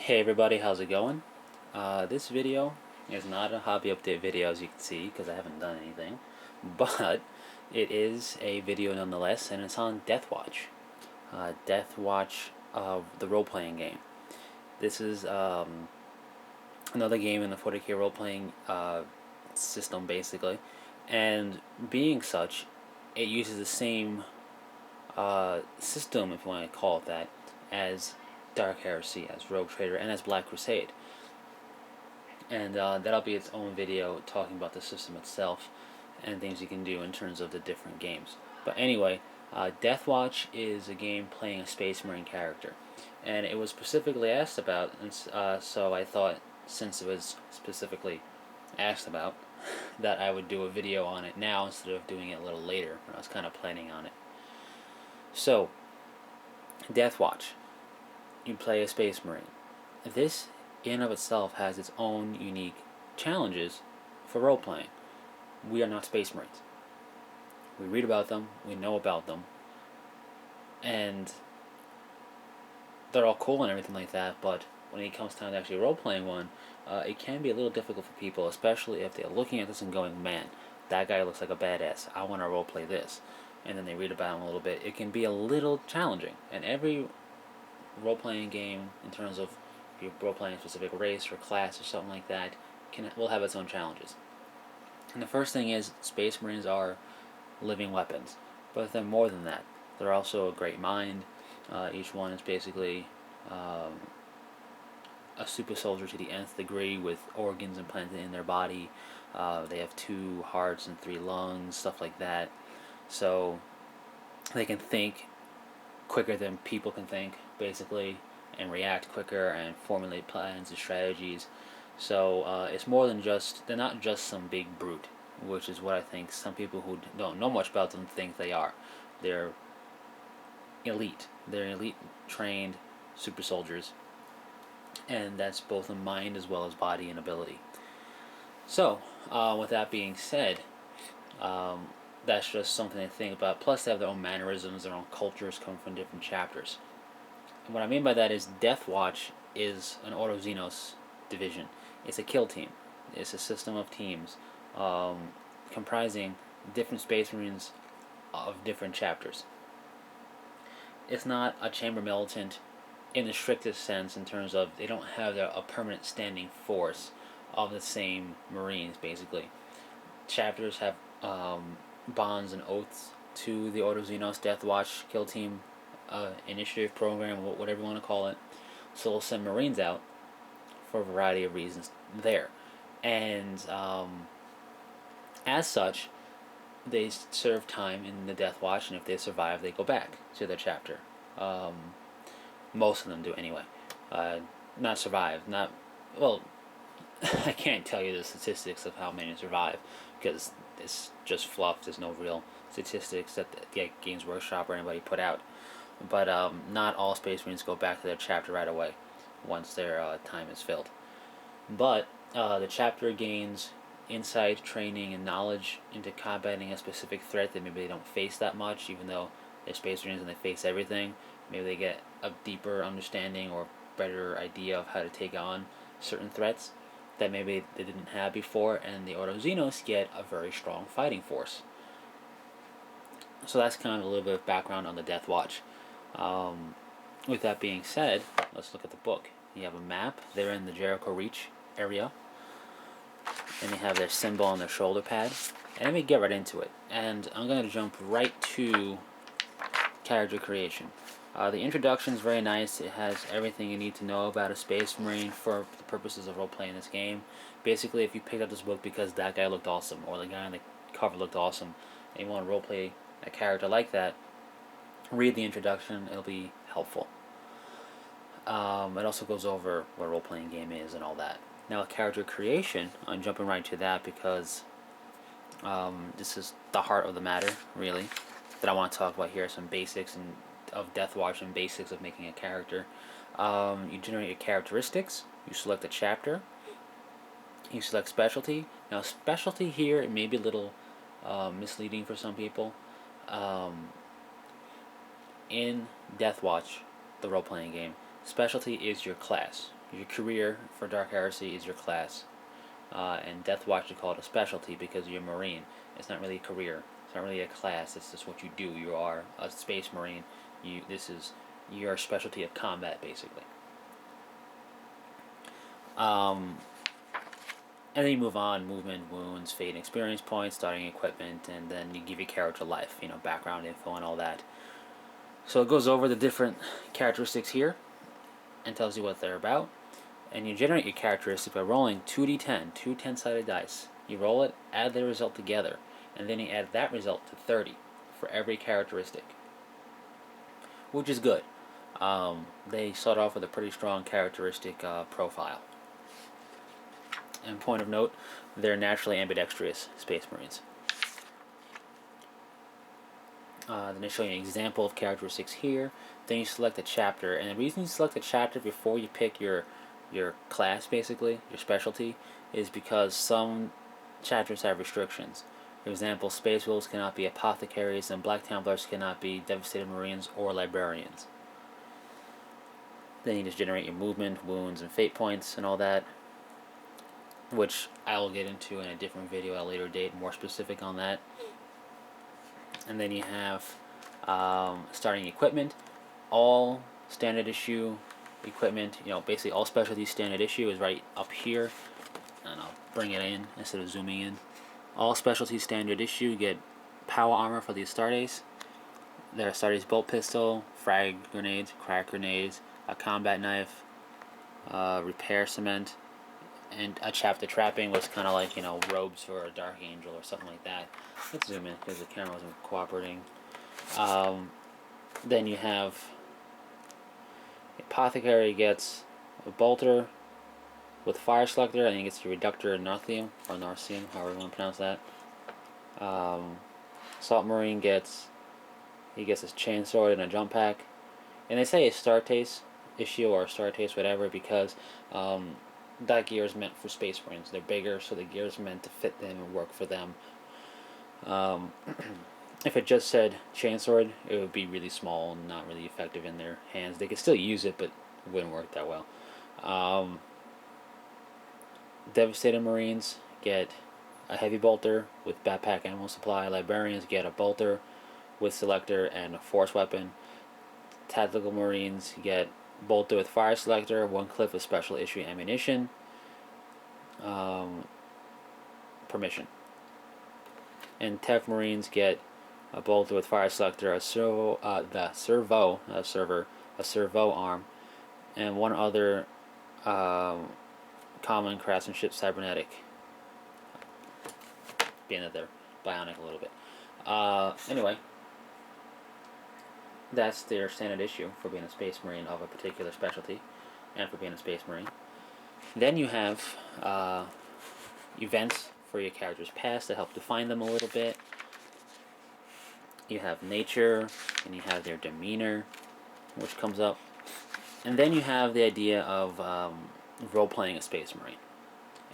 Hey everybody, how's it going? This video is not a hobby update video, as you can see, because I haven't done anything, but it is a video nonetheless, and it's on Deathwatch. Deathwatch, the role-playing game. This is another game in the 40k role-playing system, basically, and being such, it uses the same system, if you want to call it that, as Dark Heresy, as Rogue Trader, and as Black Crusade. And that'll be its own video talking about the system itself and things you can do in terms of the different games. But anyway, Deathwatch is a game playing a Space Marine character, and it was specifically asked about, and so I thought, since it was specifically asked about, that I would do a video on it now instead of doing it a little later when I was kind of planning on it. So, Deathwatch, you play a Space Marine. This in of itself has its own unique challenges for role playing. We are not Space Marines. We read about them, we know about them, and they're all cool and everything like that, but when it comes time to actually role playing one, it can be a little difficult for people, especially if they're looking at this and going, man, that guy looks like a badass, I want to role play this. And then they read about him a little bit. It can be a little challenging, and every role playing game, in terms of if you're role playing a specific race or class or something like that, will have its own challenges. And the first thing is, Space Marines are living weapons, but they're more than that. They're also a great mind. Each one is basically a super soldier to the nth degree, with organs implanted in their body. They have 2 hearts and 3 lungs, stuff like that. So they can think quicker than people can think, basically, and react quicker and formulate plans and strategies. So it's more than just, they're not just some big brute, which is what I think some people who don't know much about them think they are. They're elite. They're elite trained super soldiers, and that's both in mind as well as body and ability. So, with that being said, that's just something to think about. Plus, they have their own mannerisms, their own cultures come from different chapters. And what I mean by that is Deathwatch is an Auto Xenos division. It's a kill team. It's a system of teams comprising different Space Marines of different chapters. It's not a chamber militant in the strictest sense, in terms of they don't have a permanent standing force of the same Marines, basically. Chapters have bonds and oaths to the Auto Xenos Deathwatch kill team initiative program, whatever you want to call it. So they'll send Marines out for a variety of reasons there. And as such, they serve time in the Deathwatch, and if they survive, they go back to their chapter. Most of them do anyway. Not survive, not, well, I can't tell you the statistics of how many survive, because it's just fluff. There's no real statistics that the Games Workshop or anybody put out. But not all Space Marines go back to their chapter right away once their time is filled. But the chapter gains insight, training, and knowledge into combating a specific threat that maybe they don't face that much, even though they're Space Marines and they face everything. Maybe they get a deeper understanding or better idea of how to take on certain threats that maybe they didn't have before, and the Auto Xenos get a very strong fighting force. So that's kind of a little bit of background on the Deathwatch. With that being said, let's look at the book. You have a map. They're in the Jericho Reach area, and they have their symbol on their shoulder pad. And let me get right into it. And I'm going to jump right to character creation. The introduction is very nice. It has everything you need to know about a Space Marine for the purposes of role-playing this game. Basically, if you picked up this book because that guy looked awesome, or the guy on the cover looked awesome, and you want to role-play a character like that, read the introduction. It'll be helpful. It also goes over what a role-playing game is and all that. Now, character creation, I'm jumping right to that because this is the heart of the matter, really, that I want to talk about here. Some basics of Deathwatch and basics of making a character. You generate your characteristics. You select a chapter. You select specialty. Now, specialty here, it may be a little misleading for some people. In Deathwatch, the role-playing game, specialty is your class. Your career for Dark Heresy is your class. And Deathwatch is called a specialty because you're a Marine. It's not really a career. It's not really a class. It's just what you do. You are a Space Marine. This is your specialty of combat, basically. And then you move on: movement, wounds, fate, and experience points, starting equipment, and then you give your character life, background info and all that. So it goes over the different characteristics here and tells you what they're about. And you generate your characteristic by rolling 2d10, two 10-sided dice. You roll it, add the result together, and then you add that result to 30 for every characteristic, which is good. They start off with a pretty strong characteristic profile. And point of note, they're naturally ambidextrous Space Marines. Then they show you an example of characteristics here. Then you select a chapter, and the reason you select a chapter before you pick your class, basically, your specialty, is because some chapters have restrictions. For example, Space Wolves cannot be apothecaries, and Black Templars cannot be Devastated Marines or Librarians. Then you just generate your movement, wounds, and fate points, and all that, which I will get into in a different video at a later date, more specific on that. And then you have starting equipment, all standard issue equipment, basically all specialty standard issue is right up here, and I'll bring it in instead of zooming in. All specialty standard issue, you get power armor for the Astartes, their Astartes bolt pistol, frag grenades, crack grenades, a combat knife, repair cement, and a chapter trapping was kind of like, robes for a Dark Angel or something like that. Let's zoom in because the camera wasn't cooperating. Then you have Apothecary gets a bolter with fire selector, and he gets your reductor and Narthium, or Narcium, however you want to pronounce that. Salt Marine gets his chain sword and a jump pack. And they say Astartes issue or Astartes whatever because that gear is meant for Space Marines. They're bigger, so the gear is meant to fit them and work for them. If it just said chainsword, it would be really small and not really effective in their hands. They could still use it, but it wouldn't work that well. Devastated Marines get a heavy bolter with backpack ammo supply. Librarians get a bolter with selector and a force weapon. Tactical Marines get bolter with fire selector, one clip of special issue ammunition, permission. And Tech Marines get a bolter with fire selector, a servo arm, and one other common craftsmanship cybernetic, being that they're bionic a little bit. Anyway, that's their standard issue for being a Space Marine of a particular specialty, and for being a Space Marine. Then you have events for your character's past to help define them a little bit. You have nature, and you have their demeanor, which comes up. And then you have the idea of role-playing a Space Marine.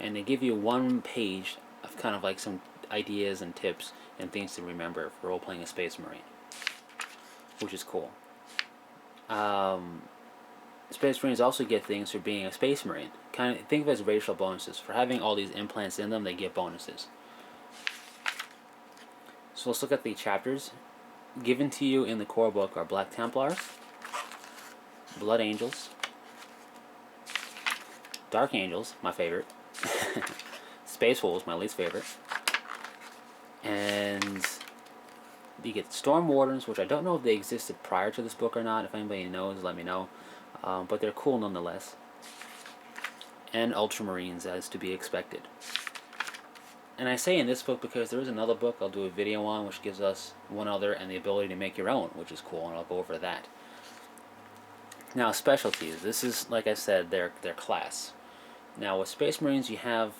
And they give you one page of kind of like some ideas and tips and things to remember for role-playing a Space Marine, which is cool. Space Marines also get things for being a Space Marine. Kind of think of it as racial bonuses. For having all these implants in them, they get bonuses. So let's look at the chapters. Given to you in the core book are Black Templars, Blood Angels, Dark Angels, my favorite, Space Wolves, my least favorite, and you get Storm Wardens, which I don't know if they existed prior to this book or not. If anybody knows, let me know. But they're cool nonetheless. And Ultramarines, as to be expected. And I say in this book because there is another book I'll do a video on which gives us one other and the ability to make your own, which is cool, and I'll go over that. Now, specialties. This is, like I said, their class. Now, with Space Marines, you have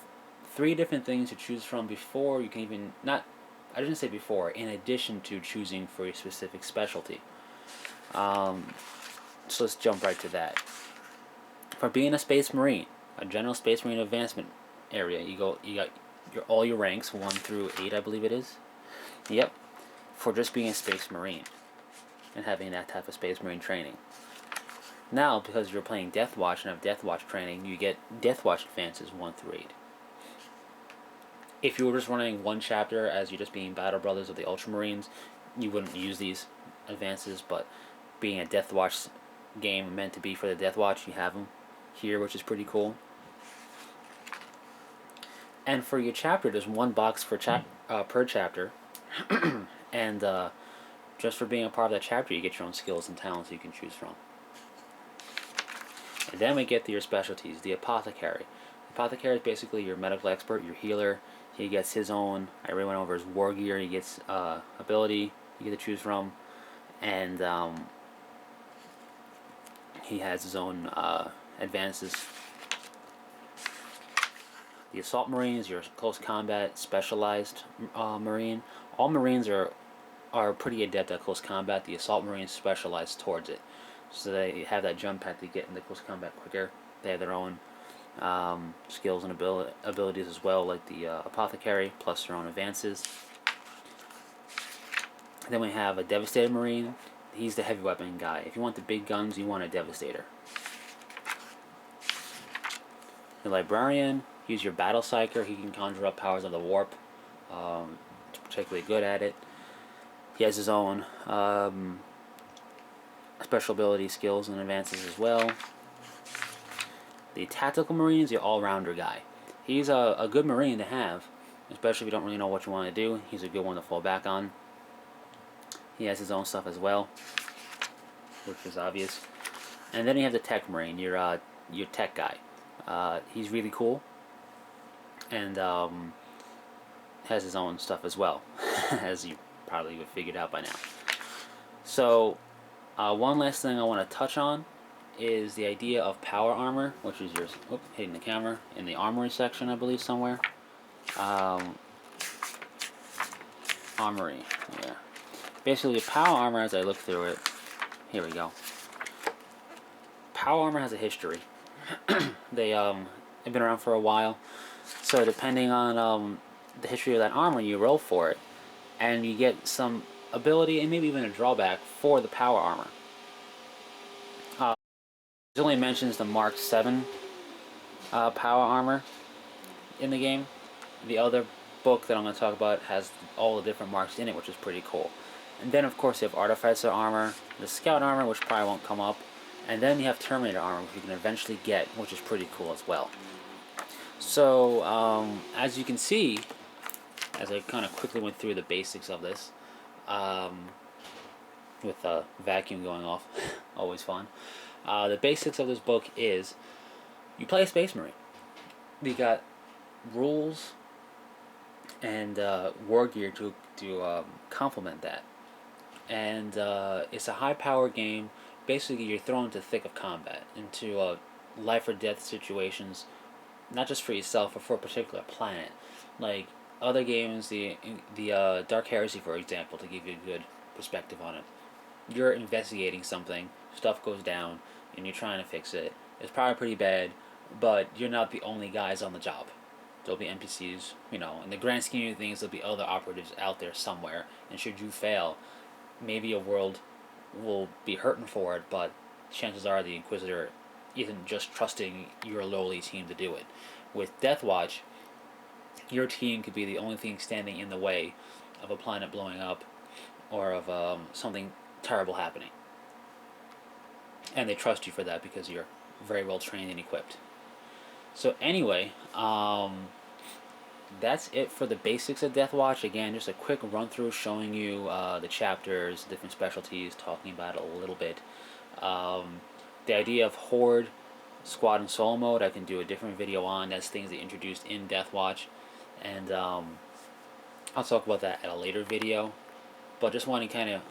3 different things to choose from before you can even... I didn't say before, in addition to choosing for a specific specialty. So let's jump right to that. For being a Space Marine, a General Space Marine Advancement area, you got all your ranks, 1 through 8, I believe it is. Yep. For just being a Space Marine and having that type of Space Marine training. Now, because you're playing Deathwatch and have Deathwatch training, you get Deathwatch advances 1 through 8. If you were just running one chapter as you're just being Battle Brothers of the Ultramarines, you wouldn't use these advances, but being a Deathwatch game meant to be for the Deathwatch, you have them here, which is pretty cool. And for your chapter, there's one box per chapter, and just for being a part of that chapter, you get your own skills and talents you can choose from. And then we get to your specialties, the Apothecary. The Apothecary is basically your medical expert, your healer. He gets his own, I already went over his war gear, he gets ability you get to choose from, and he has his own advances. The Assault Marine is your close combat specialized Marine. All Marines are pretty adept at close combat. The Assault Marines specialize towards it. So they have that jump pad to get into close combat quicker. They have their own skills and abilities as well, like the Apothecary, plus their own advances. And then we have a Devastator Marine. He's the heavy weapon guy. If you want the big guns, you want a Devastator. The Librarian, he's your Battle Psyker. He can conjure up powers of the Warp. He's particularly good at it. He has his own special ability skills and advances as well. The Tactical Marine is your all-rounder guy. He's a good Marine to have, especially if you don't really know what you want to do. He's a good one to fall back on. He has his own stuff as well, which is obvious. And then you have the Tech Marine, your tech guy. He's really cool, and has his own stuff as well, as you probably would have figured out by now. So, one last thing I want to touch on is the idea of power armor, which is your hitting the camera in the armory section, I believe, somewhere. Armory, yeah. Basically, power armor, as I look through it, here we go. Power armor has a history. They have been around for a while, so depending on the history of that armor, you roll for it, and you get some ability and maybe even a drawback for the power armor. It only mentions the Mark 7 power armor in the game. The other book that I'm going to talk about has all the different marks in it, which is pretty cool. And then, of course, you have Artificer armor, the Scout armor, which probably won't come up, and then you have Terminator armor, which you can eventually get, which is pretty cool as well. So, as you can see, as I kind of quickly went through the basics of this, with a vacuum going off, always fun. The basics of this book is, you play a Space Marine. You got rules and war gear to complement that. And it's a high-power game. Basically, you're thrown into the thick of combat, into life-or-death situations, not just for yourself, but for a particular planet. Like other games, the Dark Heresy, for example, to give you a good perspective on it. You're investigating something, stuff goes down, and you're trying to fix it. It's probably pretty bad, but you're not the only guys on the job. There'll be NPCs, in the grand scheme of things, there'll be other operatives out there somewhere, and should you fail, maybe a world will be hurting for it, but chances are the Inquisitor isn't just trusting your lowly team to do it. With Deathwatch, your team could be the only thing standing in the way of a planet blowing up or of something terrible happening. And they trust you for that because you're very well trained and equipped. So anyway, that's it for the basics of Deathwatch. Again, just a quick run through showing you the chapters, different specialties, talking about it a little bit. The idea of Horde, Squad, and Solo mode, I can do a different video on. That's things they introduced in Deathwatch. And I'll talk about that at a later video. But just want to kind of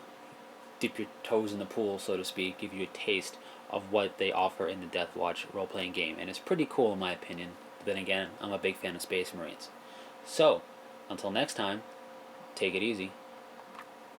dip your toes in the pool, so to speak, give you a taste of what they offer in the Deathwatch role-playing game. And it's pretty cool in my opinion. But then again, I'm a big fan of Space Marines. So, until next time, take it easy.